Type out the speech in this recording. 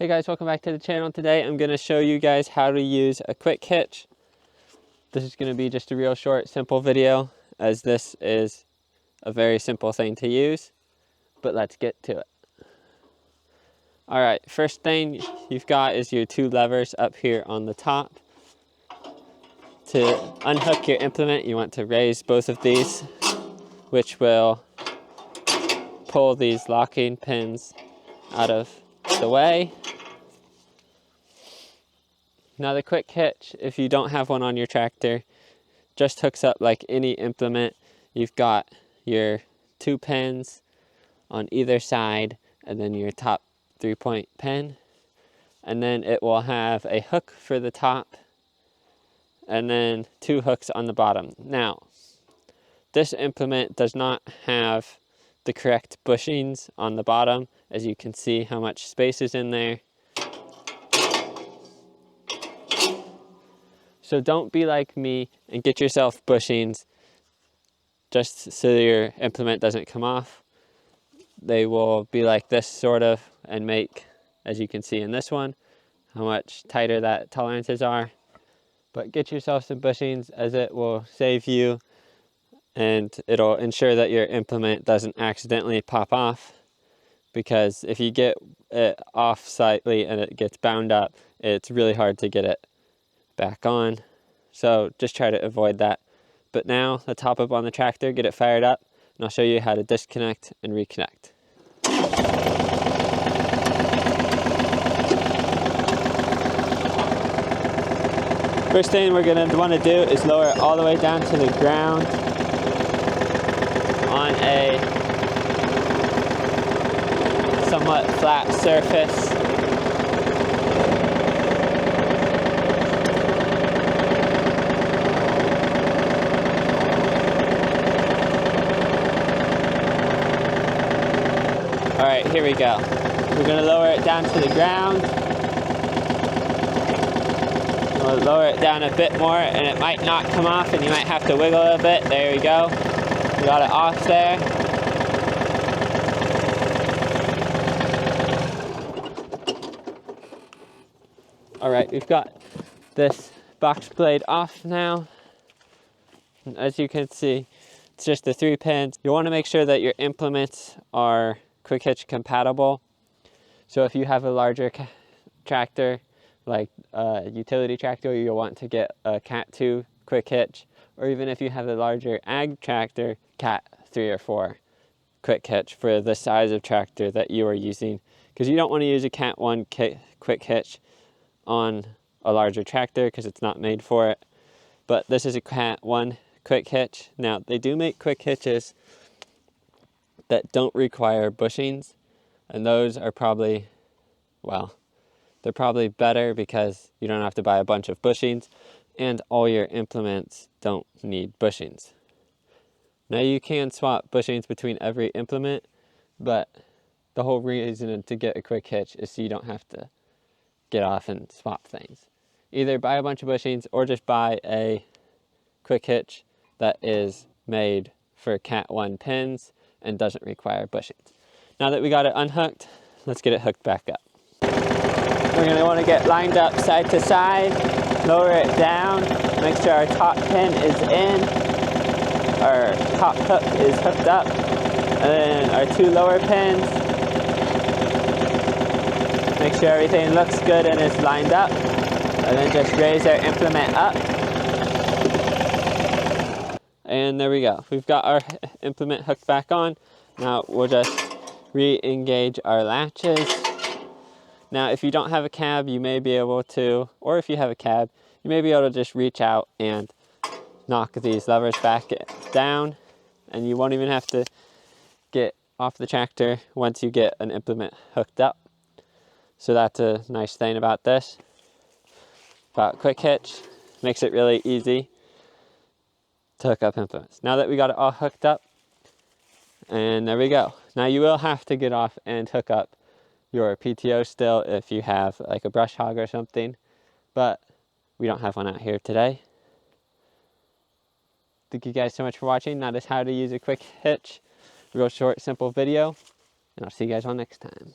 Hey guys, welcome back to the channel. Today I'm going to show you guys how to use a quick hitch. This is going to be just a real short, simple video, as this is a very simple thing to use, but let's get to it. Alright, first thing you've got is your two levers up here on the top. To unhook your implement, you want to raise both of these, which will pull these locking pins out of the way. Now the quick hitch, if you don't have one on your tractor, just hooks up like any implement. You've got your two pins on either side and then your top 3-point pin. And then it will have a hook for the top and then two hooks on the bottom. Now, this implement does not have the correct bushings on the bottom. As you can see how much space is in there. So don't be like me and get yourself bushings just so your implement doesn't come off. They will be like this sort of and make, as you can see in this one, how much tighter that tolerances are. But get yourself some bushings, as it will save you and it'll ensure that your implement doesn't accidentally pop off. Because if you get it off slightly and it gets bound up, it's really hard to get it back on. So just try to avoid that. But now let's hop up on the tractor, get it fired up, and I'll show you how to disconnect and reconnect. First thing we're going to want to do is lower it all the way down to the ground on a somewhat flat surface. Alright, here we go. We're going to lower it down to the ground. We'll lower it down a bit more and it might not come off and you might have to wiggle a bit. There we go. We got it off there. Alright, we've got this box blade off now. And as you can see, it's just the 3 pins. You want to make sure that your implements are quick hitch compatible. So if you have a larger tractor, like a utility tractor, you'll want to get a Cat 2 quick hitch. Or even if you have a larger ag tractor, Cat 3 or 4 quick hitch for the size of tractor that you are using. Because you don't want to use a Cat 1 quick hitch on a larger tractor because it's not made for it. But this is a Cat 1 quick hitch. Now they do make quick hitches that don't require bushings, and those are probably, well, they're probably better because you don't have to buy a bunch of bushings and all your implements don't need bushings. Now you can swap bushings between every implement, but the whole reason to get a quick hitch is so you don't have to get off and swap things. Either buy a bunch of bushings or just buy a quick hitch that is made for Cat 1 pins and doesn't require bushings. Now that we got it unhooked, let's get it hooked back up. We're going to want to get lined up side to side, lower it down, make sure our top pin is in, our top hook is hooked up, and then our 2 lower pins. Make sure everything looks good and is lined up, and then just raise our implement up. And there we go. We've got our implement hooked back on. Now we'll just re-engage our latches. Now if you don't have a cab, you may be able to, or if you have a cab, you may be able to just reach out and knock these levers back down, and you won't even have to get off the tractor once you get an implement hooked up. So that's a nice thing about this. About quick hitch, makes it really easy to hook up implements. Now that we got it all hooked up, and there we go. Now you will have to get off and hook up your PTO still if you have like a brush hog or something, but we don't have one out here today. Thank you guys so much for watching. That is how to use a quick hitch. Real short, simple video, and I'll see you guys all next time.